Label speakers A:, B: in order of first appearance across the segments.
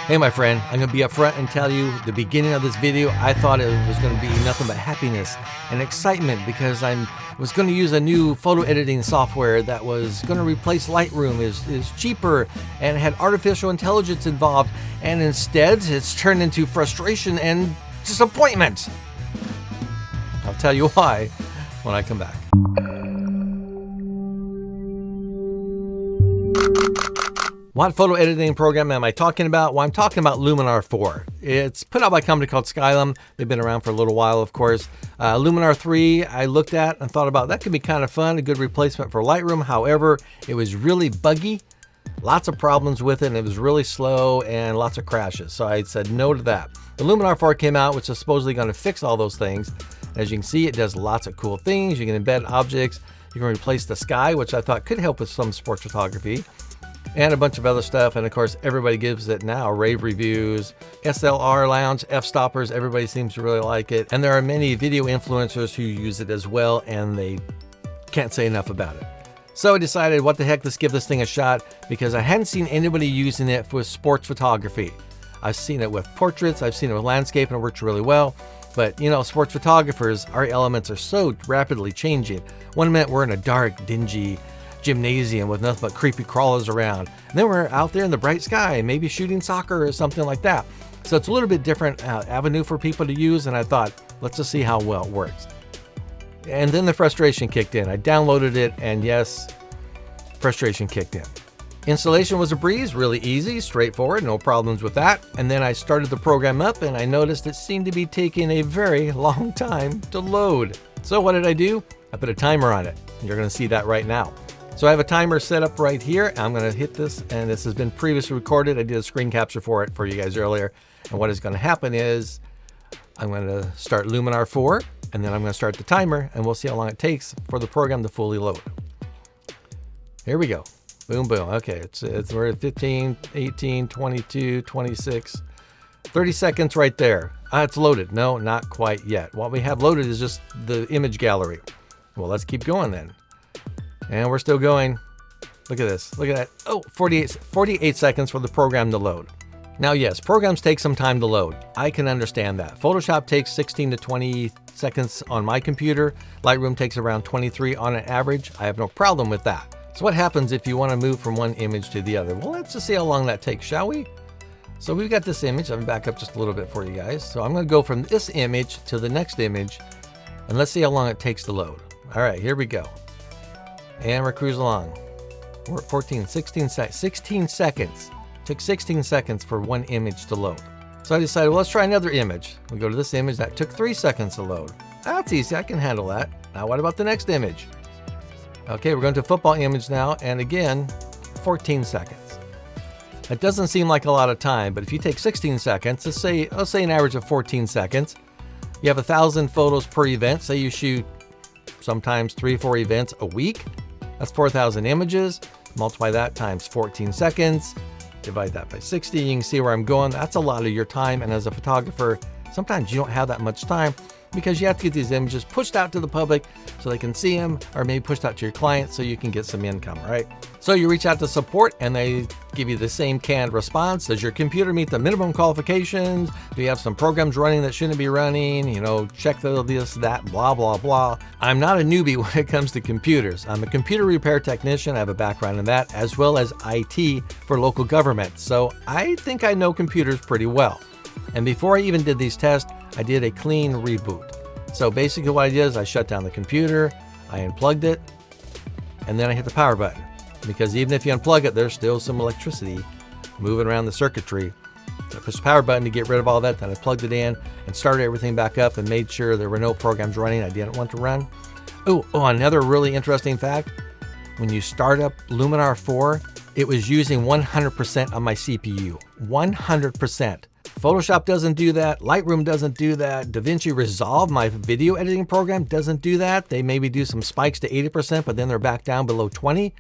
A: Hey my friend, I'm going to be upfront and tell you the beginning of this video, I thought it was going to be nothing but happiness and excitement because I was going to use a new photo editing software that was going to replace Lightroom, is cheaper and had artificial intelligence involved, and instead it's turned into frustration and disappointment. I'll tell you why when I come back. What photo editing program am I talking about? Well, I'm talking about Luminar 4. It's put out by a company called Skylum. They've been around for a little while, of course. Luminar 3, I looked at and thought about that could be kind of fun, a good replacement for Lightroom. However, it was really buggy, lots of problems with it, and it was really slow and lots of crashes. So I said no to that. The Luminar 4 came out, which is supposedly going to fix all those things. As you can see, it does lots of cool things. You can embed objects. You can replace the sky, which I thought could help with some sports photography, and a bunch of other stuff. And of course, everybody gives it now rave reviews, SLR lounge, f-stoppers. Everybody seems to really like it. And there are many video influencers who use it as well, and they can't say enough about it. So I decided, what the heck, let's give this thing a shot, because I hadn't seen anybody using it for sports photography. I've seen it with portraits, I've seen it with landscape, and it works really well. But you know, sports photographers, our elements are so rapidly changing. One minute we're in a dark, dingy gymnasium with nothing but creepy crawlers around. And then we're out there in the bright sky, maybe shooting soccer or something like that. So it's a little bit different avenue for people to use, and I thought, let's just see how well it works. And then the frustration kicked in. I downloaded it, and yes, frustration kicked in. Installation was a breeze, really easy, straightforward, no problems with that. And then I started the program up, and I noticed it seemed to be taking a very long time to load. So what did I do? I put a timer on it. You're going to see that right now. So I have a timer set up right here. I'm going to hit this, and this has been previously recorded. I did a screen capture for it for you guys earlier. And what is going to happen is I'm going to start Luminar 4, and then I'm going to start the timer, and we'll see how long it takes for the program to fully load. Here we go. Boom, boom. Okay, we're at 15, 18, 22, 26, 30 seconds right there. It's loaded. No, not quite yet. What we have loaded is just the image gallery. Well, let's keep going then. And we're still going. Look at this. Look at that. Oh, 48 seconds for the program to load. Now, yes, programs take some time to load. I can understand that. Photoshop takes 16 to 20 seconds on my computer. Lightroom takes around 23 on an average. I have no problem with that. So what happens if you want to move from one image to the other? Well, let's just see how long that takes, shall we? So we've got this image. I'm back up just a little bit for you guys. So I'm going to go from this image to the next image, and let's see how long it takes to load. All right, here we go. And we're cruising along. We're at 16 seconds. Took 16 seconds for one image to load. So I decided, well, let's try another image. We go to this image. That took 3 seconds to load. That's easy. I can handle that. Now, what about the next image? Okay, we're going to a football image now. And again, 14 seconds. That doesn't seem like a lot of time, but if you take 16 seconds, let's say an average of 14 seconds. You have 1,000 photos per event. Say you shoot sometimes 3 or 4 events a week. That's 4,000 images. Multiply that times 14 seconds. Divide that by 60. You can see where I'm going. That's a lot of your time. And as a photographer, sometimes you don't have that much time because you have to get these images pushed out to the public so they can see them, or maybe pushed out to your client so you can get some income, right? So you reach out to support and they give you the same canned response. Does your computer meet the minimum qualifications? Do you have some programs running that shouldn't be running? You know, check this, that, blah, blah, blah. I'm not a newbie when it comes to computers. I'm a computer repair technician. I have a background in that, as well as IT for local government. So I think I know computers pretty well. And before I even did these tests, I did a clean reboot. So basically what I did is I shut down the computer, I unplugged it, and then I hit the power button. Because even if you unplug it, there's still some electricity moving around the circuitry. So I pushed the power button to get rid of all that, then I plugged it in and started everything back up and made sure there were no programs running I didn't want to run. Oh, another really interesting fact. When you start up Luminar 4, it was using 100% of my CPU. 100%. Photoshop doesn't do that. Lightroom doesn't do that. DaVinci Resolve, my video editing program, doesn't do that. They maybe do some spikes to 80%, but then they're back down below 20.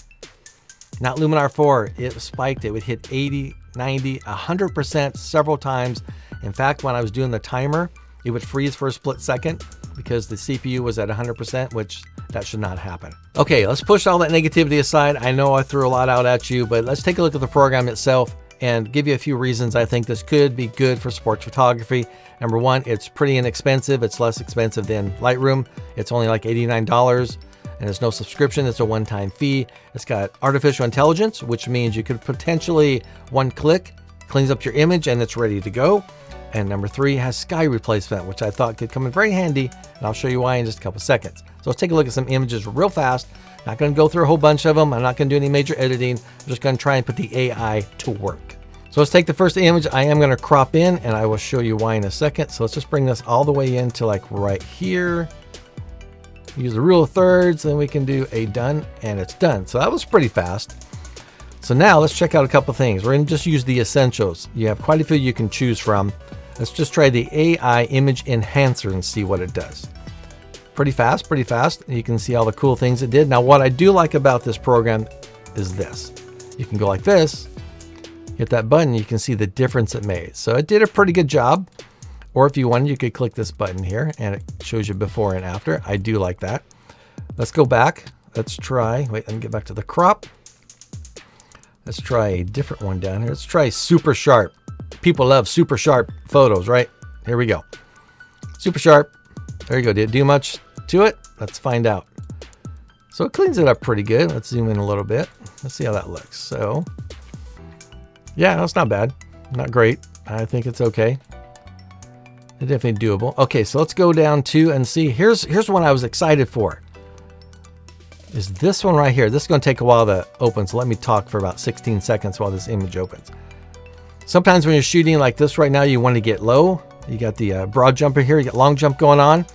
A: Not Luminar 4. It spiked. It would hit 80, 90, 100% several times. In fact, when I was doing the timer, it would freeze for a split second because the CPU was at 100%, which that should not happen. Okay, let's push all that negativity aside. I know I threw a lot out at you, but let's take a look at the program itself and give you a few reasons I think this could be good for sports photography. Number one, it's pretty inexpensive. It's less expensive than Lightroom. It's only like $89, and it's no subscription. It's a one-time fee. It's got artificial intelligence, which means you could potentially one click, cleans up your image, and it's ready to go. And number three, has sky replacement, which I thought could come in very handy, and I'll show you why in just a couple seconds. So let's take a look at some images real fast. Not going to go through a whole bunch of them. I'm not going to do any major editing. I'm just going to try and put the AI to work. So let's take the first image. I am going to crop in, and I will show you why in a second. So let's just bring this all the way into like right here. Use the rule of thirds, then we can do a done, and it's done. So that was pretty fast. So now let's check out a couple things. We're going to just use the essentials. You have quite a few you can choose from. Let's just try the AI image enhancer and see what it does. Pretty fast, pretty fast. You can see all the cool things it did. Now, what I do like about this program is this. You can go like this, hit that button, you can see the difference it made. So it did a pretty good job. Or if you wanted, you could click this button here and it shows you before and after. I do like that. Let's go back. Let's try, wait, let me get back to the crop. Let's try a different one down here. Let's try super sharp. People love super sharp photos, right? Here we go. Super sharp. There you go. Did it do much to it? Let's find out. So it cleans it up pretty good. Let's zoom in a little bit. Let's see how that looks. So yeah, that's not bad. Not great. I think it's okay. It's definitely doable. Okay, so let's go down to and see. Here's one I was excited for. Is this one right here. This is going to take a while to open, so let me talk for about 16 seconds while this image opens. Sometimes when you're shooting like this right now, you want to get low. You got the broad jumper here, you got long jump going on.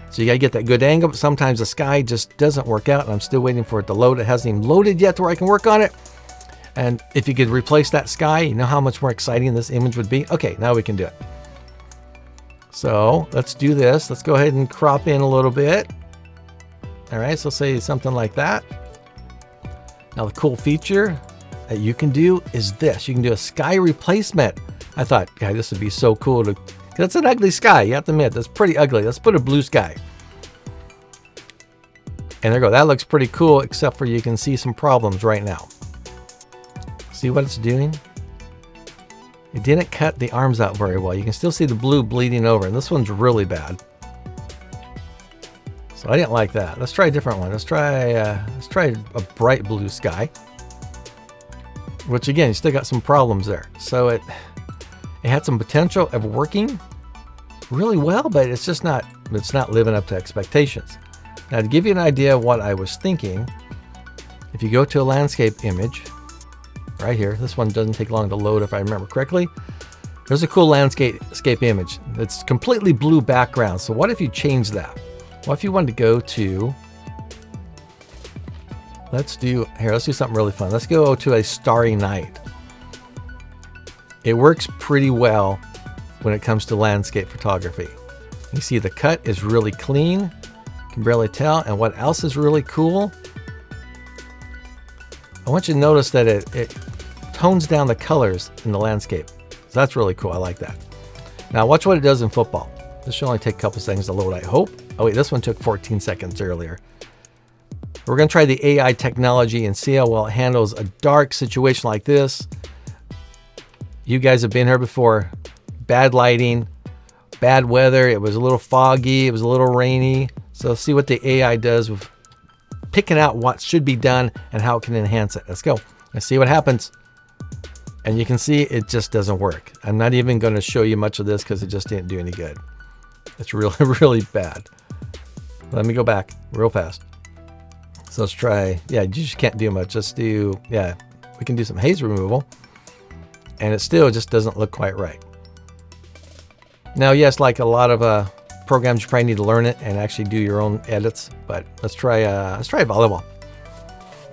A: So you got to get that good angle, but sometimes the sky just doesn't work out, and I'm still waiting for it to load. It hasn't even loaded yet to where I can work on it. And if you could replace that sky, you know how much more exciting this image would be? Okay, now we can do it. So let's do this. Let's go ahead and crop in a little bit. All right, so say something like that. Now the cool feature that you can do is this. You can do a sky replacement. I thought, yeah, this would be so cool to, because it's an ugly sky. You have to admit, that's pretty ugly. Let's put a blue sky. And there you go. That looks pretty cool, except for you can see some problems right now. See what it's doing? It didn't cut the arms out very well. You can still see the blue bleeding over, and this one's really bad. So I didn't like that. Let's try a different one. Let's try a bright blue sky. Which again, you still got some problems there. So it had some potential of working really well, but it's just not living up to expectations. Now to give you an idea of what I was thinking, if you go to a landscape image, right here, this one doesn't take long to load if I remember correctly. There's a cool landscape image. It's completely blue background. So what if you change that? Well, if you wanted to go to, let's do something really fun. Let's go to a starry night. It works pretty well when it comes to landscape photography. You see the cut is really clean. You can barely tell. And what else is really cool? I want you to notice that it tones down the colors in the landscape. So that's really cool. I like that. Now watch what it does in football. This should only take a couple seconds to load, I hope. Oh wait, this one took 14 seconds earlier. We're going to try the AI technology and see how well it handles a dark situation like this. You guys have been here before. Bad lighting, bad weather. It was a little foggy. It was a little rainy. So see what the AI does with picking out what should be done and how it can enhance it. Let's go. Let's see what happens. And you can see it just doesn't work. I'm not even going to show you much of this because it just didn't do any good. It's really, really bad. Let me go back real fast. So let's try, yeah, you just can't do much. Let's do, yeah, we can do some haze removal. And it still just doesn't look quite right. Now, yes, like a lot of programs, you probably need to learn it and actually do your own edits. But let's try volleyball.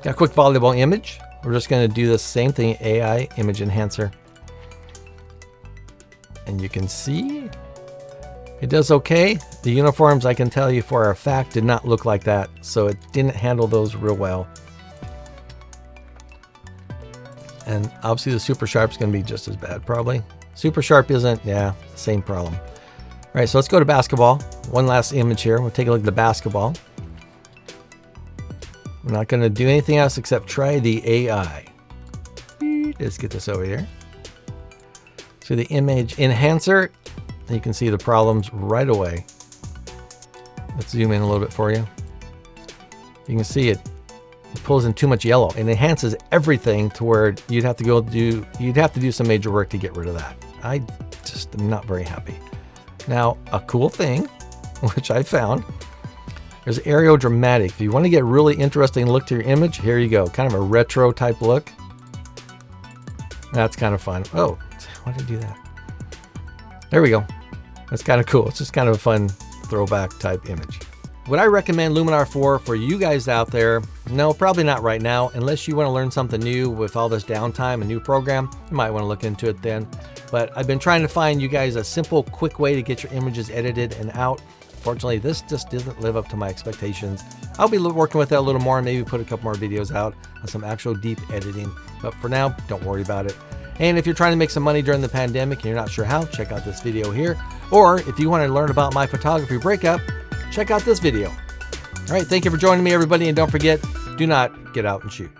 A: Got a quick volleyball image. We're just going to do the same thing, AI image enhancer. And you can see it does okay. The uniforms, I can tell you for a fact, did not look like that. So it didn't handle those real well. And obviously the super sharp is going to be just as bad, probably. Super sharp isn't, yeah, same problem. All right, so let's go to basketball. One last image here. We'll take a look at the basketball. We're not going to do anything else except try the AI. Let's get this over here. So the image enhancer, you can see the problems right away. Let's zoom in a little bit for you. You can see it pulls in too much yellow and enhances everything to where you'd have to do some major work to get rid of that. I just am not very happy. Now, a cool thing, which I found, there's aerodramatic. If you want to get really interesting look to your image, here you go. Kind of a retro type look. That's kind of fun. Oh, why did I do that? There we go. That's kind of cool. It's just kind of a fun throwback type image. Would I recommend Luminar 4 for you guys out there? No, probably not right now. Unless you want to learn something new with all this downtime, a new program, you might want to look into it then. But I've been trying to find you guys a simple, quick way to get your images edited and out. Fortunately, this just doesn't live up to my expectations. I'll be working with that a little more and maybe put a couple more videos out on some actual deep editing. But for now, don't worry about it. And if you're trying to make some money during the pandemic and you're not sure how, check out this video here. Or if you want to learn about my photography breakup, check out this video. All right, thank you for joining me, everybody. And don't forget, do not get out and shoot.